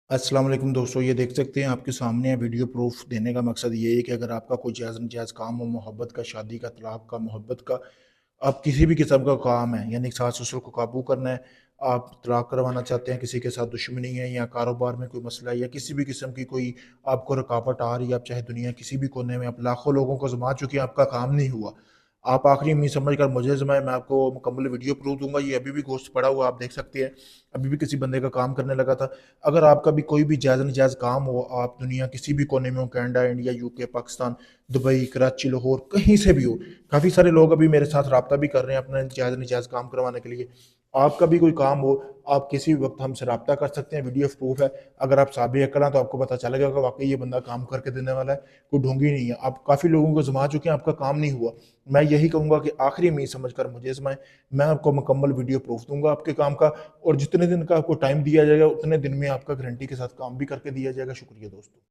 अस्सलाम वालेकुम दोस्तों, ये देख सकते हैं आपके सामने है वीडियो प्रूफ देने का मकसद ये है कि अगर आपका कोई जायज़ नजायज़ काम हो, मोहब्बत का, शादी का, तलाक का, मोहब्बत का, आप किसी भी किस्म का काम है, यानी सास ससुर को काबू करना है, आप तलाक करवाना चाहते हैं, किसी के साथ दुश्मनी है या कारोबार में कोई मसला है या किसी भी किस्म की कोई आपको रुकावट आ रही है, आप चाहे दुनिया किसी भी कोने में आप लाखों लोगों को आज़मा चुके हैं, आपका काम नहीं हुआ। आप आखिरी उम्मीद समझकर मुझे आज़माएँ, मैं आपको मुकम्मल वीडियो प्रूफ दूँगा। ये अभी भी गोश्त पड़ा हुआ आप देख सकते हैं, अभी भी किसी बंदे का काम करने लगा था। अगर आपका भी कोई भी जायज़ नजायज़ काम हो, आप दुनिया किसी भी कोने में हो, Canada, India, UK, Pakistan, Dubai, Karachi, Lahore, कहीं से भी हो, काफ़ी सारे लोग अभी मेरे साथ राब्ता भी कर रहे हैं अपना जायज़ नजायज़ काम करवाने के लिए। आपका भी कोई काम हो, आप किसी भी वक़्त हमसे राब्ता कर सकते हैं, वीडियो प्रूफ है। अगर आप साबिर अक्ल हैं तो आपको पता चलेगा कि वाक़ई ये बंदा काम करके देने वाला है, कोई ढोंगी नहीं है। आप काफ़ी लोगों को आज़मा चुके हैं, आपका काम नहीं हुआ। मैं यही कहूँगा कि आखिरी उम्मीद समझकर मुझे आज़माएँ, मैं आपको मुकम्मल वीडियो प्रूफ दूँगा आपके काम का, और जितने दिन का आपको टाइम दिया जाएगा, उतने दिन में आपका गारंटी के साथ काम भी करके दिया जाएगा। शुक्रिया दोस्तों।